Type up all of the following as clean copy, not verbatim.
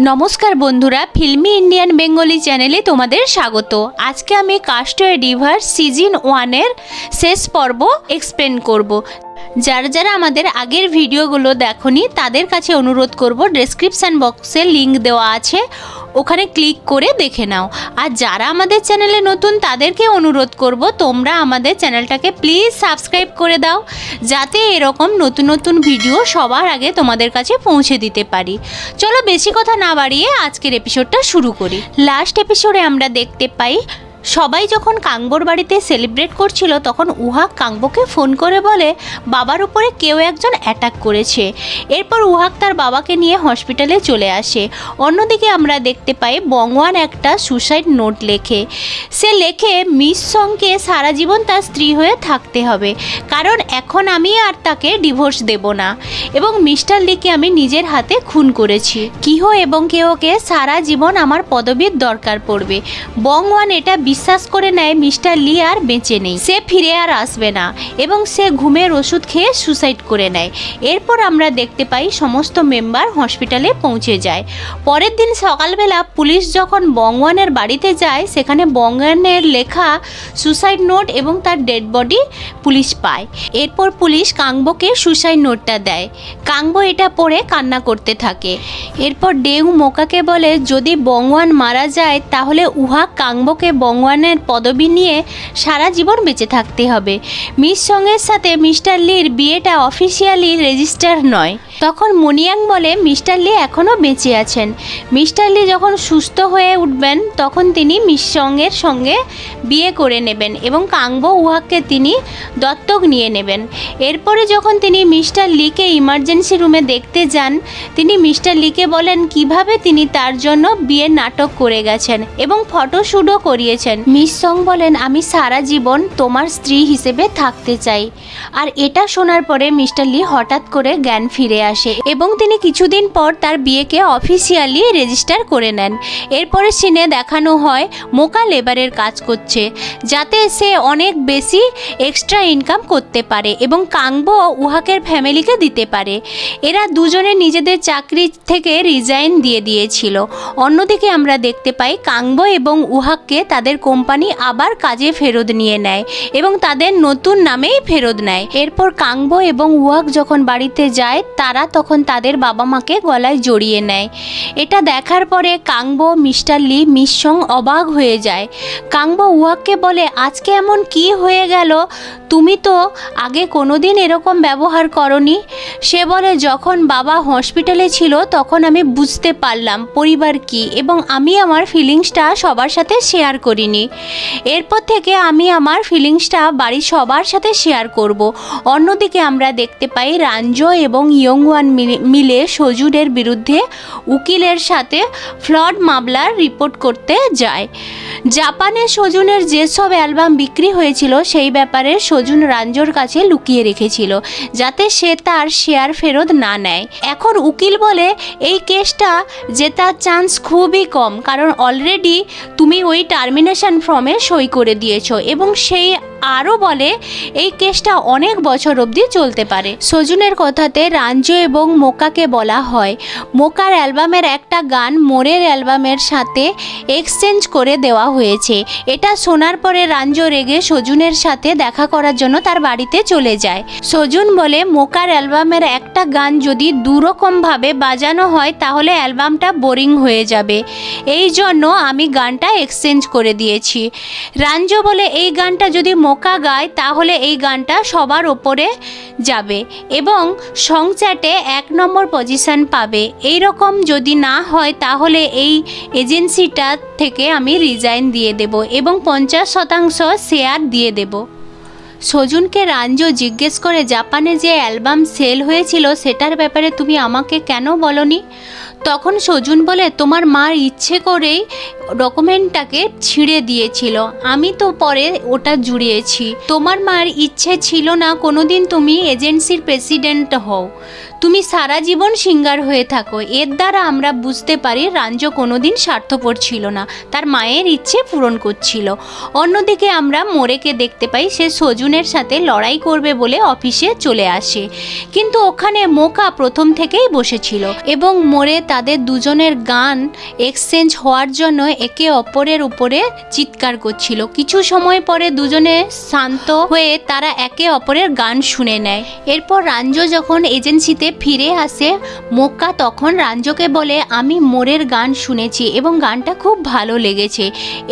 নমস্কার বন্ধুরা, filmi Indian Bengali চ্যানেলে তোমাদের স্বাগত। আজকে আমি কাস্টওয়ে ডিভার্স সিজন 1 এর শেষ পর্ব এক্সপ্লেন করব। যারা আমাদের আগের ভিডিওগুলো দেখোনি তাদের কাছে অনুরোধ করব, ডেসক্রিপশান বক্সে লিংক দেওয়া আছে, ওখানে ক্লিক করে দেখে নাও। আর যারা আমাদের চ্যানেলে নতুন তাদেরকে অনুরোধ করব, তোমরা আমাদের চ্যানেলটাকে প্লিজ সাবস্ক্রাইব করে দাও, যাতে এরকম নতুন নতুন ভিডিও সবার আগে তোমাদের কাছে পৌঁছে দিতে পারি। চলো বেশি কথা না বাড়িয়ে আজকের এপিসোডটা শুরু করি। লাস্ট এপিসোডে আমরা দেখতে পাই সবাই যখন কাংবোর বাড়িতে সেলিব্রেট করছিল, তখন উহাক কাংবোকে ফোন করে বলে বাবার উপরে কেউ একজন অ্যাটাক করেছে। এরপর উহাক তার বাবাকে নিয়ে হসপিটালে চলে আসে। অন্যদিকে আমরা দেখতে পাই বংওয়ান একটা সুসাইড নোট লেখে। সে লেখে মিস সংকে সারা জীবন তার স্ত্রী হয়ে থাকতে হবে, কারণ এখন আমি আর তাকে ডিভোর্স দেব না, এবং মিস্টার লিকে আমি নিজের হাতে খুন করেছি। কিহো এবং কেওকে সারা জীবন আমার পদবীর দরকার পড়বে। বংওয়ান এটা বিশ্বাস করে নেয় মিস্টার লি আর বেঁচে নেই, সে ফিরে আর আসবে না, এবং সে ঘুমের ওষুধ খেয়ে সুসাইড করে নেয়। এরপর আমরা দেখতে পাই সমস্ত মেম্বার হসপিটালে পৌঁছে যায়। পরের দিন সকালবেলা পুলিশ যখন বংওয়ানের বাড়িতে যায়, সেখানে বংওয়ানের লেখা সুসাইড নোট এবং তার ডেড বডি পুলিশ পায়। এরপর পুলিশ কাংবোকে সুসাইড নোটটা দেয়। কাংবো এটা পড়ে কান্না করতে থাকে। এরপর ডেউ মোকাকে বলে যদি বংওয়ান মারা যায় তাহলে উহা কাংবোকে বংওয়ানের পদবি নিয়ে সারা জীবন বেঁচে থাকতে হবে। মিস সঙ্গের সাথে মিস্টার লির বিয়েটা অফিসিয়ালি রেজিস্টার নয়। তখন মনিয়াং বলে মিস্টার লি এখনও বেঁচে আছেন। মিস্টার লি যখন সুস্থ হয়ে উঠবেন তখন তিনি মিস সঙ্গের সঙ্গে বিয়ে করে নেবেন এবং কাংবো উহাকে তিনি দত্তক নিয়ে নেবেন। এরপরে যখন তিনি মিস্টার লিকে ইমার্জেন্সি রুমে দেখতে যান, তিনি মিস্টার লিকে বলেন কিভাবে তিনি তার জন্য বিয়ের নাটক করে গেছেন এবং ফটোশ্যুটও করিয়েছেন। মিস সং বলেন আমি সারা জীবন তোমার স্ত্রী হিসেবে থাকতে চাই। আর এটা শোনার পরে মিস্টার লি হঠাৎ করে জ্ঞান ফিরে আসে এবং তিনি কিছুদিন পর তার বিয়েকে অফিসিয়ালি রেজিস্টার করে নেন। এরপরে সিনে দেখানো হয় মোকা লেবারের কাজ করছে, যাতে সে অনেক বেশি এক্সট্রা ইনকাম করতে পারে এবং কাংবো উহাকের ফ্যামিলিকে দিতে পারে। এরা দুজনে নিজেদের চাকরি থেকে রিজাইন দিয়ে দিয়েছিল। অন্যদিকে আমরা দেখতে পাই কাংবো এবং উহাককে তাদের কোম্পানি আবার কাজে ফেরত নিয়ে নেয় এবং তাদের নতুন নামেই ফেরত নেয়। এরপর কাংবো এবং উহাক যখন বাড়িতে যায়, তারা তখন তাদের বাবা মাকে গলায় জড়িয়ে নেয়। এটা দেখার পরে কাংবো, মিস্টার লি, মিস সং অবাক হয়ে যায়। কাংবো উহাককে বলে আজকে এমন কি হয়ে গেল, তুমি তো আগে কোনোদিন এরকম ব্যবহার করনি। সে বলে যখন বাবা হসপিটালে ছিল তখন আমি বুঝতে পারলাম পরিবার কি, এবং আমি আমার ফিলিংসটা সবার সাথে শেয়ার করিনি। এরপর থেকে আমি আমার ফিলিংসটা বাড়ির সবার সাথে শেয়ার করব। অন্যদিকে আমরা দেখতে পাই রাঞ্জো এবং ইয়ংওয়ান মিলে সজুনের বিরুদ্ধে উকিলের সাথে ফ্লড মামলার রিপোর্ট করতে যায়। জাপানে সজুনের যেসব অ্যালবাম বিক্রি হয়েছিল সেই ব্যাপারে সজুন রাঞ্জোর কাছে লুকিয়ে রেখেছিল, যাতে সে তার শেয়ার ফেরত না নেয়। এখন উকিল বলে এই কেসটা জেতার চান্স খুবই কম, কারণ অলরেডি তুমি ওই টার্মিনেশন ফর্মে সই করে দিয়েছো, এবং সেই আরও বলে এই কেসটা অনেক বছর অবধি চলতে পারে। সজুনের কথাতে রাঞ্জো এবং মোকাকে বলা হয় মোকার অ্যালবামের একটা গান মোরের অ্যালবামের সাথে এক্সচেঞ্জ করে দেওয়া হয়েছে। এটা শোনার পরে রাঞ্জো রেগে সজুনের সাথে দেখা করার জন্য তার বাড়িতে চলে যায়। সজুন বলে মোকার অ্যালবামের একটা গান যদি দুরকমভাবে বাজানো হয় তাহলে অ্যালবামটা বোরিং হয়ে যাবে, এই জন্য আমি গানটা এক্সচেঞ্জ করে দিয়েছি। রাঞ্জো বলে এই গানটা যদি মোকা গায় তাহলে এই গানটা সবার ওপরে যাবে এবং সং চ্যাটে 1 নম্বর পজিশন পাবে। এই রকম যদি না হয় তাহলে এই এজেন্সিটা থেকে আমি রিজাইন দিয়ে দেব এবং 50% শেয়ার দিয়ে দেব। সজুনকে রাঞ্জো জিজ্ঞেস করে জাপানে যে অ্যালবাম সেল হয়েছিল সেটার ব্যাপারে তুমি আমাকে কেন বলনি? তখন সজুন বলে তোমার মার ইচ্ছে করেই ডকুমেন্টটাকে ছিঁড়ে দিয়েছিল, আমি তো পরে ওটা জুড়িয়েছি। তোমার মার ইচ্ছে ছিল না কোনোদিন তুমি এজেন্সির প্রেসিডেন্ট হও, তুমি সারা জীবন সিঙ্গার হয়ে থাকো। এর দ্বারা আমরা বুঝতে পারি রাঞ্জো কোনোদিন স্বার্থপর ছিল না, তার মায়ের ইচ্ছে পূরণ করছিল। অন্যদিকে আমরা মোরেকে দেখতে পাই, সে সজুনের সাথে লড়াই করবে বলে অফিসে চলে আসে, কিন্তু ওখানে মোকা প্রথম থেকেই বসেছিল এবং মোরে তাদের দুজনের গান এক্সচেঞ্জ হওয়ার জন্য একে অপরের উপরে চিৎকার করছিল। কিছু সময় পরে দুজনে শান্ত হয়ে তারা একে অপরের গান শুনে নেয়। এরপর রাঞ্জো যখন এজেন্সিতে ফিরে আসে, মোকা তখন রাঞ্জোকে বলে, আমি মোরের গান শুনেছি এবং গানটা খুব ভালো লেগেছে।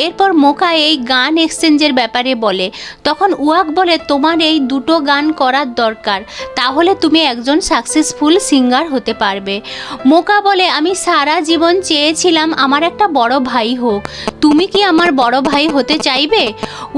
এরপর মোকা এই গান এক্সচেঞ্জের ব্যাপারে বলে। তখন ওয়াক বলে, তোমার এই দুটো গান করার দরকার, তাহলে তুমি একজন সাকসেসফুল সিঙ্গার হতে পারবে। মোকা বলে, আমি সারা জীবন চেয়েছিলাম আমার একটা বড় ভাই হোক, তুমি কি আমার বড় ভাই হতে চাইবে?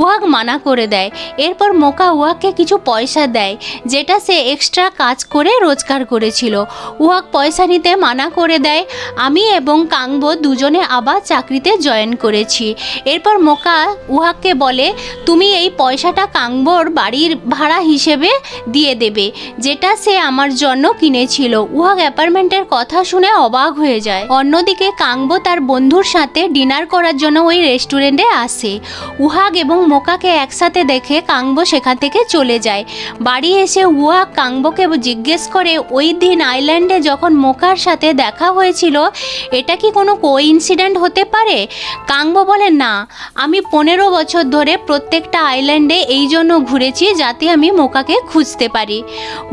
ওয়াক মানা করে দেয়। এরপর মোকা ওয়াককে কিছু পয়সা দেয়, যেটা সে এক্সট্রা কাজ করে রোজগার করেছিল। ওয়াক পয়সা নিতে মানা করে দেয়। আমি এবং কাংবো দুজনে আবার চাকরিতে জয়েন করেছি। এরপর মোকা ওয়াককে বলে, তুমি এই পয়সাটা কাংবোর বাড়ির ভাড়া হিসেবে দিয়ে দেবে, যেটা সে আমার জন্য কিনেছিল। ওয়াক অ্যাপার্টমেন্টের কথা শুনে অবাক হয়ে যায়। অন্যদিকে কাংবো তার বন্ধুর সাথে ডিনার করার জন্য ওই রেস্টুরেন্টে আসে। উহাগ এবং মোকাকে একসাথে দেখে কাংবো সেখান থেকে চলে যায়। বাড়ি এসে উহাগ কাংবোকে জিজ্ঞেস করে, ওই দিন আইল্যান্ডে যখন মোকার সাথে দেখা হয়েছিল, এটা কি কোনো কোইন্সিডেন্ট হতে পারে? কাংবো বলে, না, আমি 15 বছর ধরে প্রত্যেকটা আইল্যান্ডে এই জন্য ঘুরেছি যাতে আমি মোকাকে খুঁজতে পারি।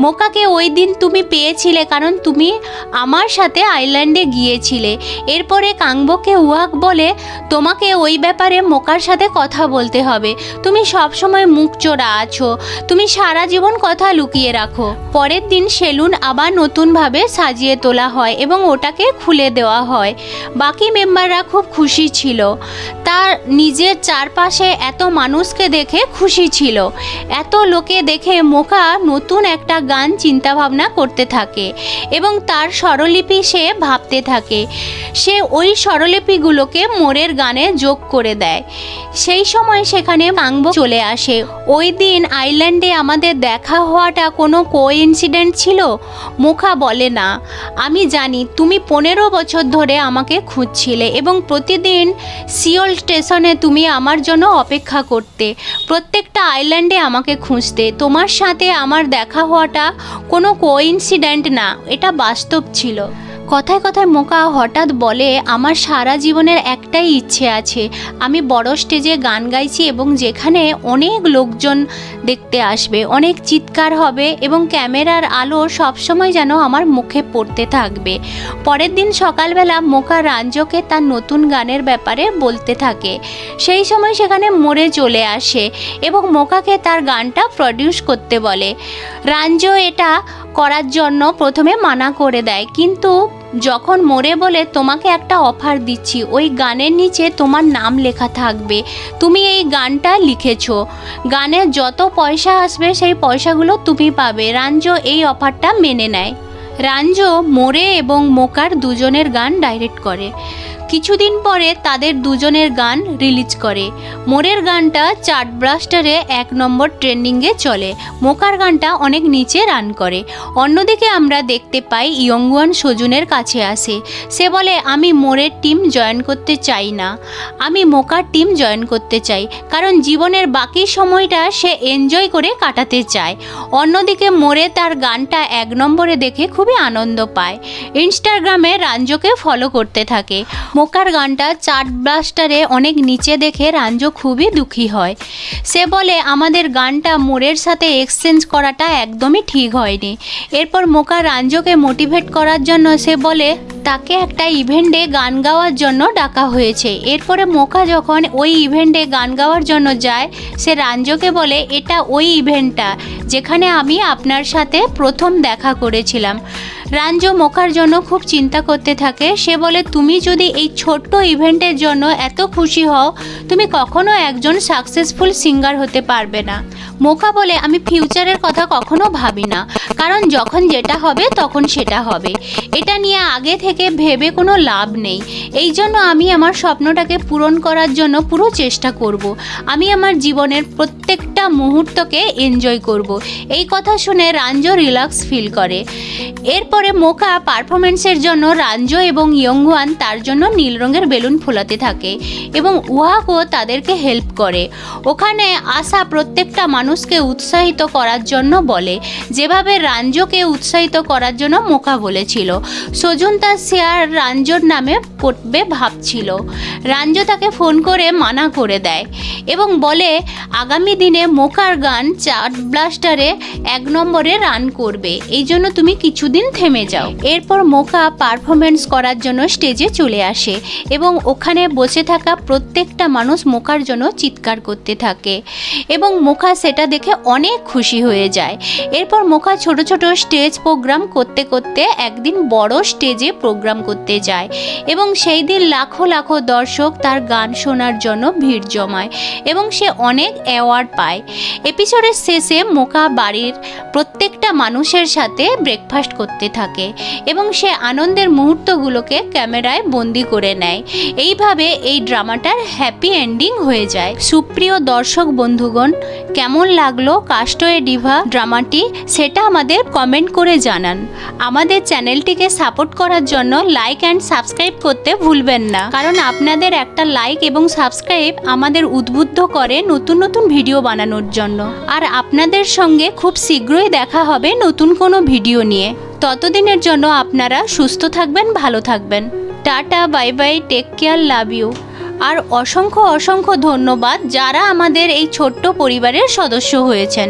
মোকাকে ওই দিন তুমি পেয়েছিলে কারণ তুমি আমার সাথে আইল্যান্ডে গিয়েছিলে। এরপরে কাংবোকে উহাগ বলে, তোমাকে ওই ব্যাপারে মোকার সাথে কথা বলতে হবে, তুমি সবসময় মুখ চোরা আছো, তুমি সারা জীবন কথা লুকিয়ে রাখো। পরের দিন সেলুন আবার নতুনভাবে সাজিয়ে তোলা হয় এবং ওটাকে খুলে দেওয়া হয়। বাকি মেম্বাররা খুব খুশি ছিল, তার নিজের চারপাশে এত মানুষকে দেখে খুশি ছিল। এত লোকে দেখে মোকা নতুন একটা গান চিন্তাভাবনা করতে থাকে এবং তার স্বরলিপি সে ভাবতে থাকে। সে ওই স্বরলিপিগুলোকে মোরের গানে যোগ করে দেয়। সেই সময় সেখানে কাংবো চলে আসে। ওই দিন আইল্যান্ডে আমাদের দেখা হওয়াটা কোনো কোইন্সিডেন্ট ছিল? মোকা বলে, না, আমি জানি তুমি 15 বছর ধরে আমাকে খুঁজছিলে এবং প্রতিদিন সিওল স্টেশনে তুমি আমার জন্য অপেক্ষা করতে, প্রত্যেকটা আইল্যান্ডে আমাকে খুঁজতে। তোমার সাথে আমার দেখা হওয়াটা কোনো কোইন্সিডেন্ট না, এটা বাস্তব ছিল। কথায় কথায় মোকা হঠাৎ বলে, আমার সারা জীবনের একটাই ইচ্ছে আছে, আমি বড় স্টেজে গান গাইছি এবং যেখানে অনেক লোকজন দেখতে আসবে, অনেক চিৎকার হবে এবং ক্যামেরার আলো সবসময় যেন আমার মুখে পড়তে থাকবে। পরের দিন সকালবেলা মোকা রাঞ্জোকে তার নতুন গানের ব্যাপারে বলতে থাকে। সেই সময় সেখানে মোরে চলে আসে এবং মোকাকে তার গানটা প্রডিউস করতে বলে। রাঞ্জো এটা করার জন্য প্রথমে মানা করে দেয়, কিন্তু যখন মোরে বলে, তোমাকে একটা অফার দিচ্ছি, ওই গানের নিচে তোমার নাম লেখা থাকবে, তুমি এই গানটা লিখেছো, গানের যত পয়সা আসবে সেই পয়সাগুলো তুমি পাবে। রাঞ্জো এই অফারটা মেনে নেয়। রাঞ্জো মোরে এবং মোকার দুজনের গান ডাইরেক্ট করে। কিছুদিন পরে তাদের দুজনের গান রিলিজ করে। মোরের গানটা চার্ট ব্লাস্টারে 1 নম্বর ট্রেন্ডিংয়ে চলে, মোকার গানটা অনেক নিচে রান করে। অন্যদিকে আমরা দেখতে পাই ইয়ংওয়ান সজুনের কাছে আসে। সে বলে, আমি মোরের টিম জয়েন করতে চাই না, আমি মোকার টিম জয়েন করতে চাই, কারণ জীবনের বাকি সময়টা সে এনজয় করে কাটাতে চায়। অন্যদিকে মোরে তার গানটা 1 নম্বরে দেখে খুবই আনন্দ পায়। ইনস্টাগ্রামে রাঞ্জোকে ফলো করতে থাকে। মোকার গানটা চার্ট ব্লাস্টারে অনেক নিচে দেখে রাঞ্জো খুবই দুঃখী হয়। সে বলে, আমাদের গানটা মোরের সাথে এক্সচেঞ্জ করাটা একদমই ঠিক হয়নি। এরপর মোকা রাঞ্জোকে মোটিভেট করার জন্য সে বলে তাকে একটা ইভেন্টে গান গাওয়ার জন্য ডাকা হয়েছে। এরপরে মোকা যখন ওই ইভেন্টে গান গাওয়ার জন্য যায়, সে রাঞ্জোকে বলে, এটা ওই ইভেন্টটা যেখানে আমি আপনার সাথে প্রথম দেখা করেছিলাম। রাঞ্জু মোকার জন্য খুব চিন্তা করতে থাকে। সে বলে, তুমি যদি এই ছোট্ট ইভেন্টের জন্য এত খুশি হও, তুমি কখনো একজন সাকসেসফুল সিঙ্গার হতে পারবে না। মোকা বলে, আমি ফিউচারের কথা কখনো ভাবি না, কারণ যখন যেটা হবে তখন সেটা হবে। এটা নিয়ে আগে থেকে ভেবে কোনো লাভ নেই। এই জন্য আমি আমার স্বপ্নটাকে পূরণ করার জন্য পুরো চেষ্টা করব। আমি আমার জীবনের প্রত্যেকটা মুহূর্তকে এনজয় করব। এই কথা শুনে রাঞ্জু রিল্যাক্স ফিল করে। এরপরে মোকা পারফরমেন্সের জন্য রাঞ্জু এবং ইয়ংওয়ান তার জন্য নীল রঙের বেলুন ফোলাতে থাকে এবং ওয়াকও তাদেরকে হেল্প করে। ওখানে আসা প্রত্যেকটা মানুষকে উৎসাহিত করার জন্য বলে, যেভাবে রাঞ্জুকে উৎসাহিত করার জন্য মোকা বলেছিল। সজুন তার শেয়ার রাঞ্জুর নামে করবে ভাবছিল। রাঞ্জু তাকে ফোন করে মানা করে দেয় এবং বলে, আগামী দিনে মোকার গান চার্ট ব্লাস্টারে 1 নম্বরে রান করবে, এই জন্য তুমি কিছুদিন থেমে যাও। এরপর মোকা পারফরমেন্স করার জন্য স্টেজে চলে আসে এবং ওখানে বসে থাকা প্রত্যেকটা মানুষ মোকার জন্য চিৎকার করতে থাকে এবং মোকা সেটা দেখে অনেক খুশি হয়ে যায়। এরপর মোকা ছোট ছোট স্টেজ প্রোগ্রাম করতে করতে একদিন বড় স্টেজে প্রোগ্রাম করতে যায় এবং সেই দিন লাখো লাখো দর্শক তার গান শোনার জন্য ভিড় জমায় এবং সে অনেক অ্যাওয়ার্ড পায়। এপিসোডের শেষে মোকা বাড়ির প্রত্যেকটা মানুষের সাথে ব্রেকফাস্ট করতে থাকে এবং সে আনন্দের মুহূর্তগুলোকে ক্যামেরায় বন্দি করে নেয়। এইভাবে এই ড্রামাটার হ্যাপি এন্ডিং হয়ে যায়। সুপ্রিয় দর্শক বন্ধুগণ, কেমন লাগলো কাস্টওয়ে ডিভা ড্রামাটি সেটা আমাদের কমেন্ট করে জানান। আমাদের চ্যানেলটিকে সাপোর্ট করার জন্য লাইক অ্যান্ড সাবস্ক্রাইব করতে ভুলবেন না, কারণ আপনাদের একটা লাইক এবং সাবস্ক্রাইব আমাদের উদ্বুদ্ধ করে নতুন নতুন ভিডিও বানানোর জন্য। আর আপনাদের সঙ্গে খুব শীঘ্রই দেখা হবে নতুন কোনো ভিডিও নিয়ে। ততদিনের জন্য আপনারা সুস্থ থাকবেন, ভালো থাকবেন। Tata, bye bye, take care, love you. আর অসংখ্য অসংখ্য ধন্যবাদ যারা আমাদের এই ছোট্ট পরিবারের সদস্য হয়েছেন।